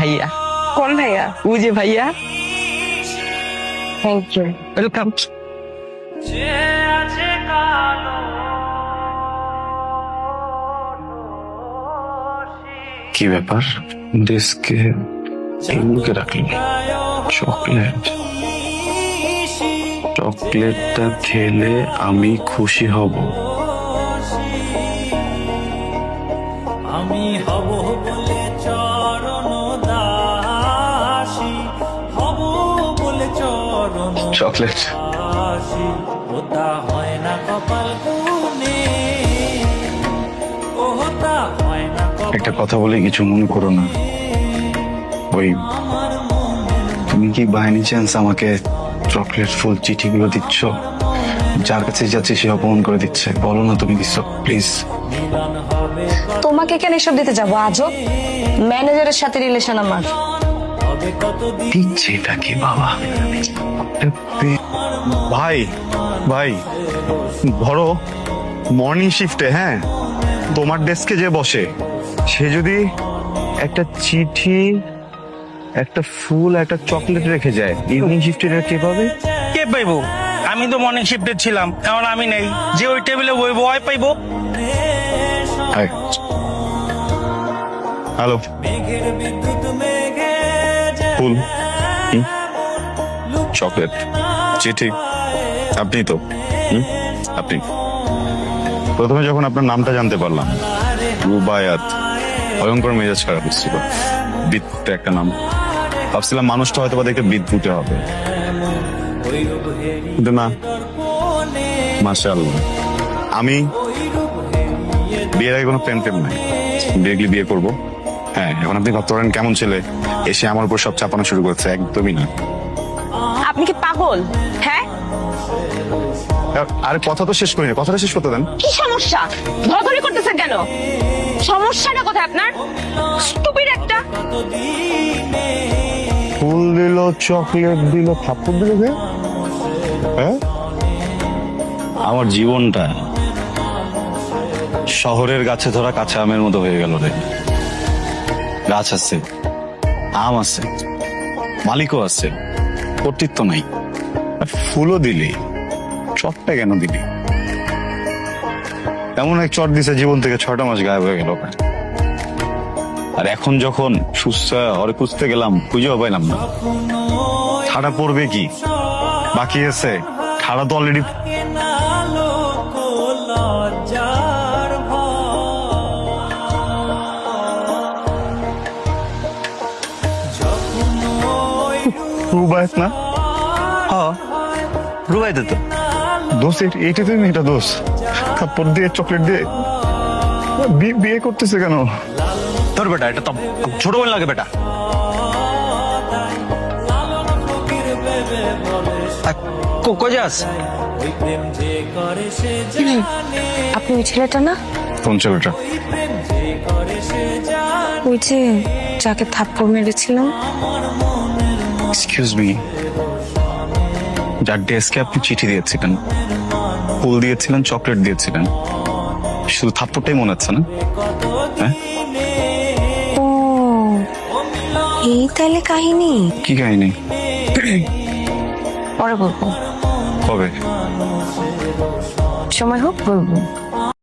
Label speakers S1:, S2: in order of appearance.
S1: ভাইয়া।
S2: কোন ভাইয়া?
S1: ও যে ভাইয়া।
S2: Thank you.
S1: ওয়েলকাম।
S3: কি ব্যাপার, ডেস্কে এগুলোকে রাখলি? চকলেটটা খেলে আমি খুশি হব।
S4: আমি হব বলে চরণ দাসী, হব বলে চরণ
S3: চকলেট
S4: দাসী। ওটা হয় না কপাল গুনে, ওটা হয় না কপাল।
S3: একটা কথা বলে কিছু মনে করো না, ওই তুমি কি বাই এনি চান্স আমাকে চকলেট ফুল চিঠিগুলো দিচ্ছ? যার কাছে যাচ্ছে সে অপমান করে দিচ্ছে, বলো না তুমি দিচ্ছ প্লিজ।
S4: মিলন হবে
S2: তোমাকে কেন এসব দিতে যাবো? আজব, ম্যানেজারের সাথে রিলেশন আমার।
S4: হবে কতদিন।
S3: দিচ্ছে এটা কি বাবা? ভাই ভাই ধরো মর্নিং শিফটে, হ্যাঁ, তোমার ডেস্কে যে বসে সে যদি একটা চিঠি, একটা ফুল, একটা চকলেট রেখে যায়, ইভিনিং শিফটে কে পাবে?
S5: কে পাইবো? আমি তো মর্নিং শিফটে ছিলাম, এখন আমি নেই। যে ওই টেবিলে বইবো ওই পাইবো।
S3: হ্যালো,
S4: মেঘের বিদ্যুৎ মেঘে যায়,
S3: ফুল, চকলেট, চিঠি, আপনি তো আপনি। প্রথমে যখন আপনার নামটা জানতে পারলাম, রুবায়াত, ভয়ঙ্কর মেজাজ খারাপ হচ্ছিল। বিদ্যুৎ একটা নাম, ভাবছিলাম মানুষটা হয়তো বা দেখে বিদ্যুতে হবে, কিন্তু না। মাশাআল্লাহ, আমি বিয়ের আগে কোনো প্রেম নাই, ডিরেক্টলি বিয়ে করবো। হ্যাঁ, এখন আপনি ভাবতে পারেন কেমন ছেলে এসে আমার উপর সব চাপানো শুরু করছে, একদমই না।
S2: আপনি কি পাগল? হ্যাঁ,
S3: আরে কথা তো শেষ করিনি, কথাটা শেষ করতে দেন।
S2: কি সমস্যা? ধরাধরি করতেছেন কেন? সমস্যাটা কোথায় আপনার? স্টুপিড একটা।
S3: ফুল দিল, চকলেট দিল, থাপ্পড় দিল, হ্যাঁ। আমার জীবনটা শহরের গাছে ধরা কাঁচা আমের মতো হয়ে গেল রে। গাছ আছে, আম আছে, মালিকও আছে, কর্তৃত্ব নাই। আর ফুলও দিলি, চটটা কেন দিলি? এমন এক চট দিছে জীবন থেকে 6টা মাস গায়েব হয়ে গেল। আর এখন যখন সুস্থ ওরে খুঁজতে গেলাম, খুঁজেও পাইলাম না। ঠাড়া পড়বে কি বাকি আছে? ঠাড়া তো অলরেডি।
S4: লজ্জার
S3: রুবায়াত না? হ্যাঁ, রুবায়াত তো দোষ। এইটা তো মেয়েটা দোষ, থাপ্পড় দিয়ে চকলেট দিয়ে বিয়ে করতেছে কেন?
S5: তোর বেটা, এটা তো ছোট বোন লাগে বেটা। কই যাস?
S4: ওই প্রেম যে করে সে জানে,
S2: আপনি ওই ছেলেটা না?
S3: কোন ছেলেটা?
S4: প্রেম যে করে সে জানে।
S2: ওই যে যাকে থাপ্পড় মেরেছিলাম।
S3: এক্সকিউজ মি, যার ডেস্কে আপনি চিঠি দিয়েছিলেন, ফুল দিয়েছিলেন, চকলেট দিয়েছিলেন, শুধু থাপ্পড়টাই মনে হচ্ছে না? হ্যাঁ,
S2: ও, এই তাহলে কাহিনী।
S3: কি কাহিনী?
S2: পরে বলবো,
S3: কবে?
S2: সময় হোক বলবো।